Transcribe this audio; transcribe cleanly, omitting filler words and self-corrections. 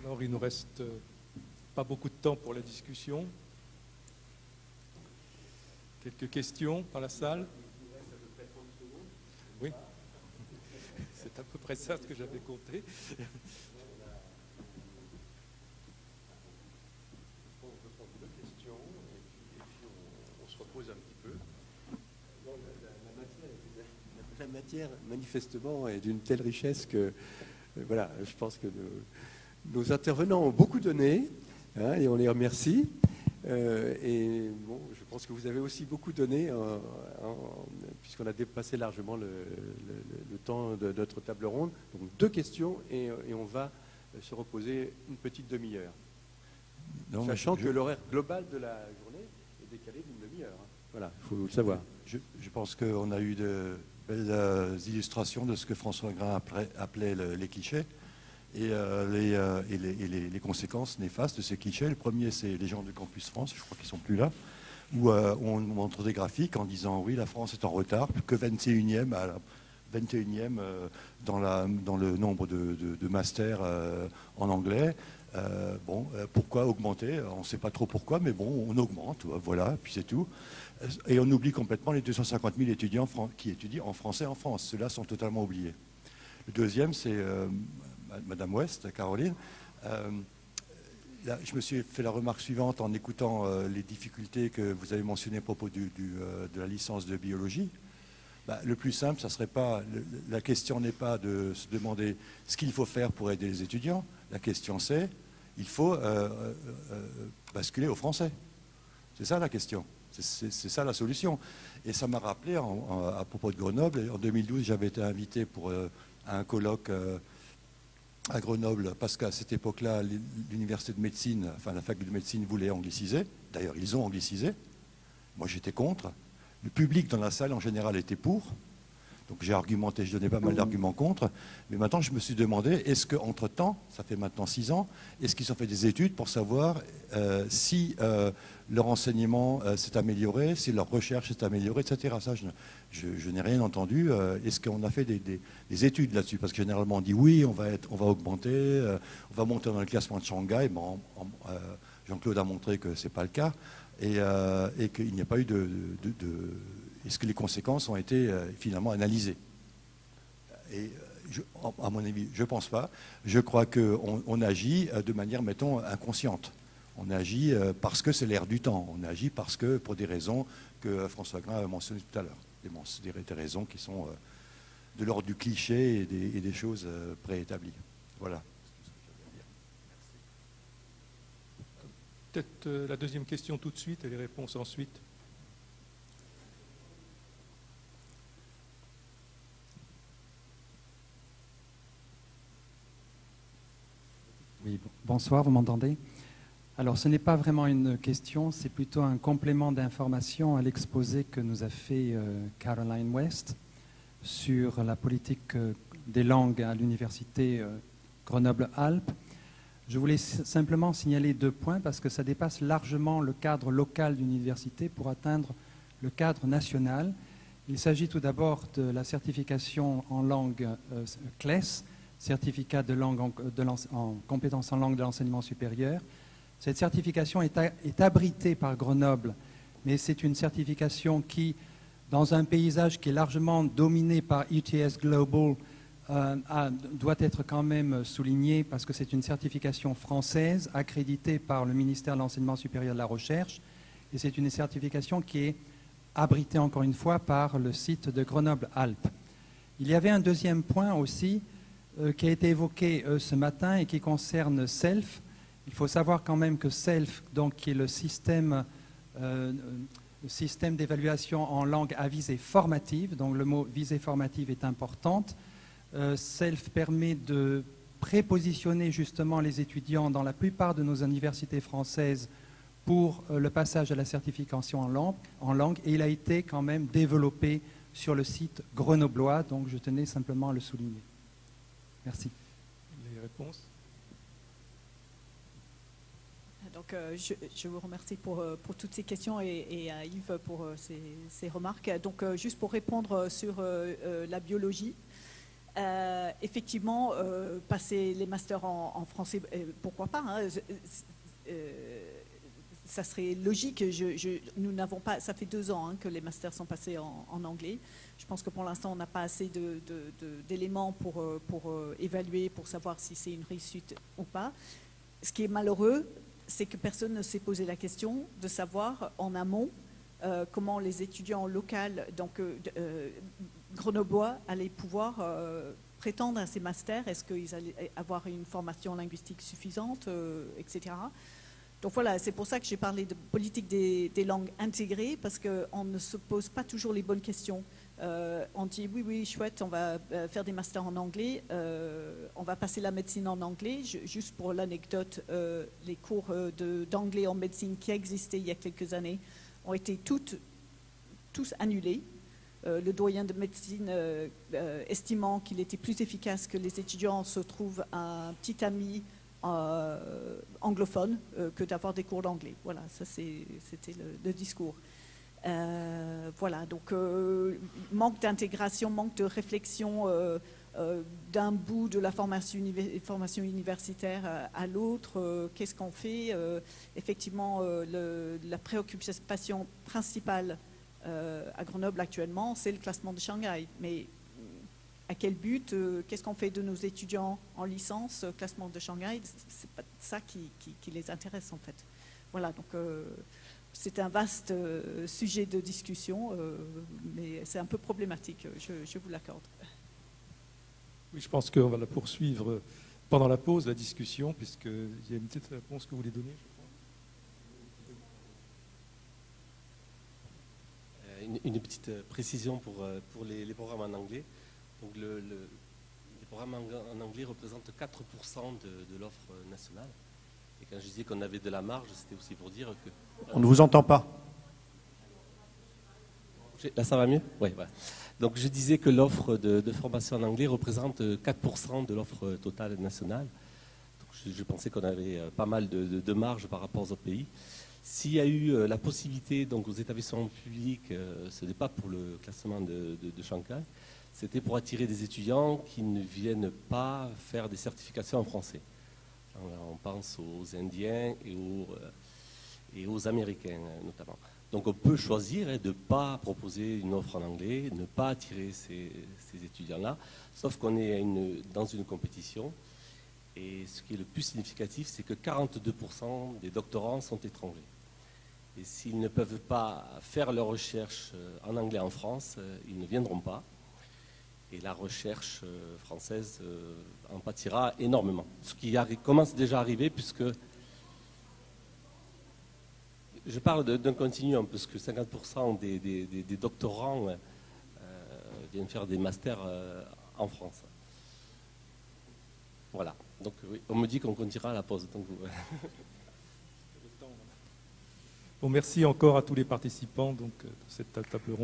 Alors, il nous reste pas beaucoup de temps pour la discussion. Quelques questions dans la salle? Oui, c'est à peu près ça ce que j'avais compté. On se repose un petit peu. La matière, manifestement, est d'une telle richesse que, voilà, je pense que nos intervenants ont beaucoup donné, hein, et on les remercie. Et bon, je pense que vous avez aussi beaucoup donné, puisqu'on a dépassé largement le temps de notre table ronde. Donc 2 questions et on va se reposer une petite demi-heure. Sachant que l'horaire global de la journée est décalé d'une demi-heure. Hein. Voilà, il faut le savoir. Je pense qu'on a eu de belles illustrations de ce que François Grain appelait les clichés. Et les conséquences néfastes de ces clichés. Le premier, c'est les gens du Campus France, je crois qu'ils ne sont plus là, où on montre des graphiques en disant oui, la France est en retard, que 21e dans le nombre de masters en anglais. Pourquoi augmenter? On ne sait pas trop pourquoi, mais bon, on augmente, voilà, puis c'est tout. Et on oublie complètement les 250 000 étudiants qui étudient en français en France. Ceux-là sont totalement oubliés. Le deuxième, c'est Madame West, Caroline. Là, je me suis fait la remarque suivante en écoutant les difficultés que vous avez mentionnées à propos de la licence de biologie. Le plus simple, ça serait pas. La question n'est pas de se demander ce qu'il faut faire pour aider les étudiants. La question, c'est il faut basculer au français. C'est ça la question. C'est ça la solution. Et ça m'a rappelé, à propos de Grenoble, en 2012, j'avais été invité pour un colloque à Grenoble, parce qu'à cette époque-là, l'université de médecine, enfin la faculté de médecine voulait angliciser. D'ailleurs, ils ont anglicisé. Moi, j'étais contre. Le public dans la salle, en général, était pour. Donc j'ai argumenté, je donnais pas mal d'arguments contre. Mais maintenant, je me suis demandé, est-ce qu'entre-temps, ça fait maintenant 6 ans, est-ce qu'ils ont fait des études pour savoir si leur enseignement s'est amélioré, si leur recherche s'est améliorée, etc. Ça, je n'ai rien entendu. Est-ce qu'on a fait des études là-dessus? Parce que généralement, on dit oui, on va augmenter, on va monter dans le classement de Shanghai. Bon, Jean-Claude a montré que ce n'est pas le cas. Et qu'il n'y a pas eu est-ce que les conséquences ont été finalement analysées? Et à mon avis, je ne pense pas. Je crois qu'on agit de manière, mettons, inconsciente. On agit parce que c'est l'air du temps. On agit parce que, pour des raisons que François Grain a mentionnées tout à l'heure. Des raisons qui sont de l'ordre du cliché et des choses préétablies. Voilà. Peut-être la deuxième question tout de suite et les réponses ensuite. Oui, bonsoir, vous m'entendez? Alors, ce n'est pas vraiment une question, c'est plutôt un complément d'information à l'exposé que nous a fait Caroline West sur la politique des langues à l'université Grenoble-Alpes. Je voulais simplement signaler 2 points parce que ça dépasse largement le cadre local d'une université pour atteindre le cadre national. Il s'agit tout d'abord de la certification en langue CLES, certificat de langue en compétences en langue de l'enseignement supérieur. Cette certification est abritée par Grenoble, mais c'est une certification qui, dans un paysage qui est largement dominé par ETS Global, doit être quand même soulignée parce que c'est une certification française accréditée par le ministère de l'Enseignement supérieur et de la Recherche, et c'est une certification qui est abritée encore une fois par le site de Grenoble-Alpes. Il y avait un deuxième point aussi qui a été évoqué ce matin et qui concerne SELF. Il faut savoir quand même que SELF, donc, qui est le système d'évaluation en langue à visée formative, donc le mot visée formative est importante. SELF permet de prépositionner justement les étudiants dans la plupart de nos universités françaises pour le passage à la certification en langue, et il a été quand même développé sur le site grenoblois, donc je tenais simplement à le souligner. Merci. Les réponses? Donc, je vous remercie pour toutes ces questions et à Yves pour ses remarques. Donc, juste pour répondre sur la biologie, Effectivement, passer les masters en français, pourquoi pas, hein, ça serait logique. Nous n'avons pas, ça fait 2 ans, hein, que les masters sont passés en anglais. Je pense que pour l'instant, on n'a pas assez d'éléments pour évaluer, pour savoir si c'est une réussite ou pas. Ce qui est malheureux, c'est que personne ne s'est posé la question de savoir en amont comment les étudiants locaux, donc grenoblois, allaient pouvoir prétendre à ces masters. Est-ce qu'ils allaient avoir une formation linguistique suffisante, etc. Donc voilà, c'est pour ça que j'ai parlé de politique des langues intégrées, parce qu'on ne se pose pas toujours les bonnes questions. On dit oui, chouette, on va faire des masters en anglais, on va passer la médecine en anglais. Juste pour l'anecdote, les cours d'anglais en médecine qui existaient il y a quelques années ont été tous annulés. Le doyen de médecine estimant qu'il était plus efficace que les étudiants se trouvent un petit ami anglophone que d'avoir des cours d'anglais. Voilà, ça c'était le discours. Voilà, donc manque d'intégration, manque de réflexion d'un bout de la formation universitaire à l'autre. Qu'est-ce qu'on fait? Effectivement, la préoccupation principale à Grenoble actuellement, c'est le classement de Shanghai. Mais à quel but? Qu'est-ce qu'on fait de nos étudiants en licence? Classement de Shanghai, c'est pas ça qui les intéresse en fait. Voilà, donc c'est un vaste sujet de discussion, mais c'est un peu problématique, je vous l'accorde. Oui, je pense qu'on va la poursuivre pendant la pause, la discussion, puisqu'il y a une petite réponse que vous voulez donner, je crois. Une petite précision pour les programmes en anglais. Donc les programmes en anglais représentent 4% de l'offre nationale. Et quand je disais qu'on avait de la marge, c'était aussi pour dire que... On ne vous entend pas. Là, ça va mieux? Oui. Ouais. Donc je disais que l'offre de formation en anglais représente 4% de l'offre totale nationale. Donc, je pensais qu'on avait pas mal de marge par rapport aux autres pays. S'il y a eu la possibilité, donc aux établissements publics, ce n'est pas pour le classement de Shanghai, c'était pour attirer des étudiants qui ne viennent pas faire des certifications en français. On pense aux Indiens et aux Américains notamment. Donc on peut choisir de ne pas proposer une offre en anglais, ne pas attirer ces étudiants-là, sauf qu'on est dans une compétition. Et ce qui est le plus significatif, c'est que 42% des doctorants sont étrangers. Et s'ils ne peuvent pas faire leur recherche en anglais en France, ils ne viendront pas. Et la recherche française en pâtira énormément. Ce qui commence déjà à arriver, puisque je parle d'un continuum, parce que 50% des doctorants viennent faire des masters en France. Voilà. Donc oui, on me dit qu'on continuera à la pause. Donc, Bon, merci encore à tous les participants donc, de cette table ronde.